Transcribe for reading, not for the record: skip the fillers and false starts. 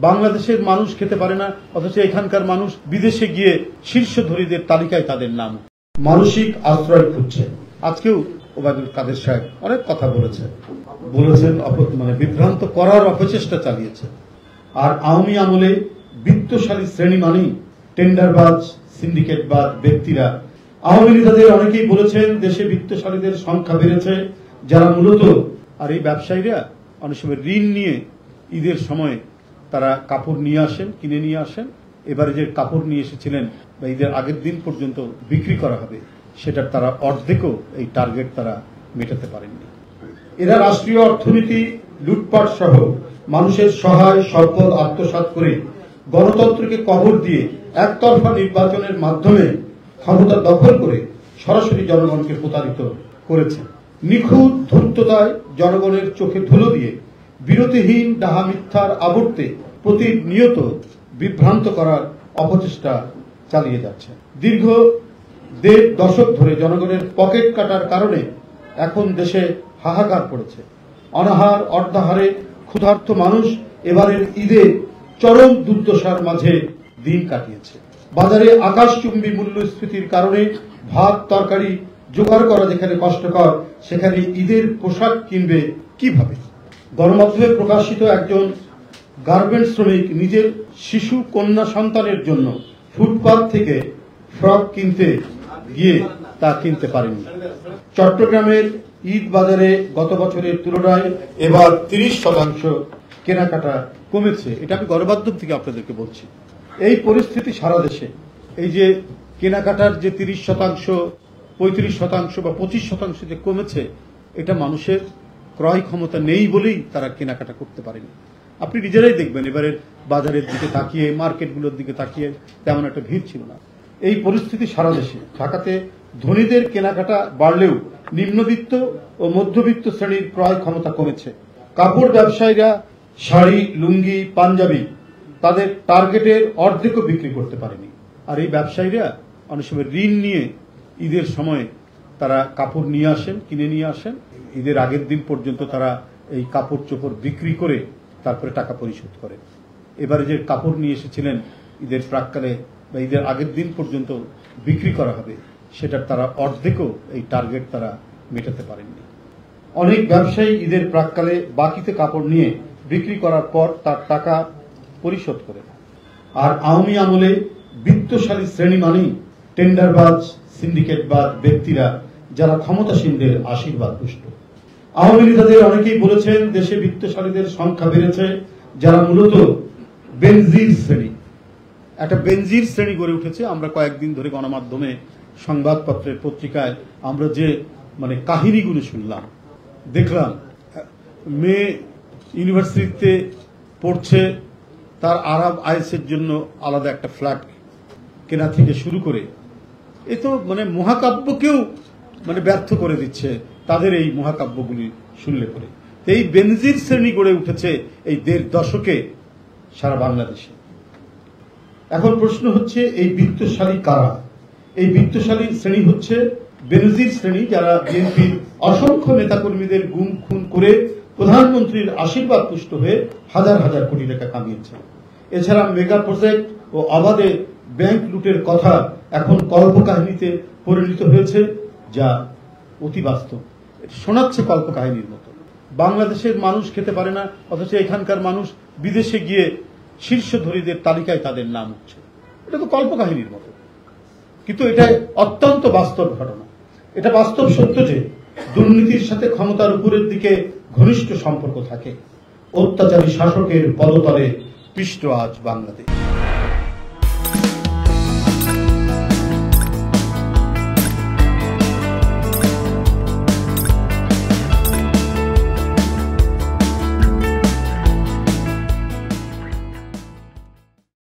বাংলাদেশের মানুষ খেতে পারে না, অথচ এখানকার মানুষ বিদেশে গিয়ে শীর্ষধনীদের তালিকায় তাদের নাম। মানসিক আশ্রয় খুঁজছে। আজকেও ওবায়দুল কাদের সাহেব অনেক কথা বলেছেন, বিভ্রান্ত করার অপচেষ্টা চালিয়েছে। আর আওয়ামী আমলে বিত্তশালী শ্রেণী মানেই টেন্ডারবাজ, সিন্ডিকেটবাজ ব্যক্তিরা। আওয়ামী নেতাদের অনেকেই বলেছেন দেশে বিত্তশালীদের সংখ্যা বেড়েছে, যারা মূলত আর এই ব্যবসায়ীরা অনেক সময় ঋণ নিয়ে ঈদের সময় তারা কাপড় নিয়ে আসেন, কিনে নিয়ে আসেন। এবারে যে কাপড় নিয়ে এসেছিলেন বা ঈদের আগের দিন পর্যন্ত বিক্রি করা হবে, সেটার তারা অর্ধেকও এই টার্গেট তারা মেটাতে পারেননি। এরা রাষ্ট্রীয় অর্থনীতি লুটপাট সহ মানুষের সহায় সম্পদ আত্মসাৎ করে গণতন্ত্রকে কবর দিয়ে একতরফা নির্বাচনের মাধ্যমে ক্ষমতা দখল করে সরাসরি জনগণকে প্রতারিত করেছে। নিখুঁত ধূর্ততায় জনগণের চোখে ধুলো দিয়ে বিরতিহীন ডাহা মিথ্যার আবর্তে প্রতিনিয়ত বিভ্রান্ত করার অপচেষ্টা চালিয়ে যাচ্ছে। দীর্ঘ ১.৫ দশক ধরে জনগণের পকেট কাটার কারণে এখন দেশে হাহাকার পড়েছে। অনাহার অর্ধাহারে ক্ষুধার্ত মানুষ এবারের ঈদে চরম দুর্দশার মাঝে দিন কাটিয়েছে। বাজারে আকাশচুম্বী মূল্যস্ফীতির কারণে ভাত তরকারি জোগাড় করা যেখানে কষ্টকর, সেখানে ঈদের পোশাক কিনবে কিভাবে? গণমাধ্যমে প্রকাশিত একজন গার্মেন্টস শ্রমিক নিজের শিশু কন্যা সন্তানের জন্য ফুটপাত থেকে ফ্রক কিনতে গিয়ে তা কিনতে পারেননি। চট্টগ্রামের ঈদ বাজারে গত বছরের তুলনায় এবার ৩০% কেনাকাটা কমেছে। এটা আমি গণমাধ্যম থেকে আপনাদেরকে বলছি। এই পরিস্থিতি সারা দেশে, এই যে কেনাকাটার যে ৩০%, ৩৫% বা 25% যে কমেছে, এটা মানুষের ক্রয় ক্ষমতা নেই বলেই তারা কেনাকাটা করতে পারেনি। আপনি নিজেরাই দেখবেন এবারের বাজারের দিকে তাকিয়ে, মার্কেটগুলোর দিকে তাকিয়ে তেমন একটা ভিড় ছিল না। এই পরিস্থিতি সারা দেশে। ঢাকাতে ধনীদের কেনাকাটা বাড়লেও নিম্নবিত্ত ও মধ্যবিত্ত শ্রেণীর ক্রয় ক্ষমতা কমেছে। কাপড় ব্যবসায়ীরা শাড়ি, লুঙ্গি, পাঞ্জাবি তাদের টার্গেটের অর্ধেকও বিক্রি করতে পারেনি। আর এই ব্যবসায়ীরা অনেক সময় ঋণ নিয়ে ঈদের সময় তারা কাপড় নিয়ে আসেন, কিনে নিয়ে আসেন। ঈদের আগের দিন পর্যন্ত তারা এই কাপড় চোপড় বিক্রি করে তারপরে টাকা পরিশোধ করে। এবারে যে কাপড় নিয়ে এসেছিলেন ঈদের প্রাক্কালে বা ঈদের আগের দিন পর্যন্ত বিক্রি করা হবে, সেটার তারা অর্ধেকও এই টার্গেট তারা মেটাতে পারেননি। অনেক ব্যবসায়ী ঈদের প্রাক্কালে বাকিতে কাপড় নিয়ে বিক্রি করার পর তার টাকা পরিশোধ করে না। আর আওয়ামী আমলে বিত্তশালী শ্রেণী মানেই টেন্ডারবাজ, সিন্ডিকেটবাজ ব্যক্তিরা, যারা ক্ষমতাসীনদের আশীর্বাদ পুষ্ট। আওয়ামী নেতাদের অনেকেই বলেছেন দেশে বিত্তশালীদের সংখ্যা বেড়েছে, যারা মূলত বেনজির শ্রেণী। একটা বেনজির শ্রেণী গড়ে উঠেছে। আমরা কয়েকদিন ধরে গণমাধ্যমে, সংবাদপত্রের, পত্রিকায় আমরা যে কাহিনীগুলো শুনলাম, দেখলাম। মেয়ে ইউনিভার্সিটিতে পড়ছে, তার আরব আইএসের জন্য আলাদা একটা ফ্ল্যাট কেনা থেকে শুরু করে, এ তো মহাকাব্যকেও ব্যর্থ করে দিচ্ছে তাদের এই মহাকাব্যগুলি শুনলে পরে। এই বেনজির শ্রেণী গড়ে উঠেছে এই ১.৫ দশকে সারা বাংলাদেশে। এখন প্রশ্ন হচ্ছে, এই বিত্তশালী কারা? এই বিত্তশালী শ্রেণী হচ্ছে বেনজির শ্রেণী, যারা বিএনপির অসংখ্য নেতাকর্মীদের গুম খুন করে প্রধানমন্ত্রীর আশীর্বাদ পুষ্ট হয়ে হাজার হাজার কোটি টাকা কামিয়েছে। এছাড়া মেগা প্রজেক্ট ও অবাধে ব্যাংক লুটের কথা এখন কল্পকাহিনীতে পরিণত হয়েছে, যা অতি বাস্তব। শোনাচ্ছে কল্পকাহিনীর মতো। বাংলাদেশের মানুষ খেতে পারে না, অথচ এখানকার মানুষ বিদেশে গিয়ে শীর্ষধনীদের তালিকায় তাদের নাম উঠছে। এটা তো কল্পকাহিনীর মতো, কিন্তু এটা অত্যন্ত বাস্তব ঘটনা। এটা বাস্তব সত্য যে দুর্নীতির সাথে ক্ষমতার উপরের দিকে ঘনিষ্ঠ সম্পর্ক থাকে। অত্যাচারী শাসকের পদতলে পিষ্ট আজ বাংলাদেশ।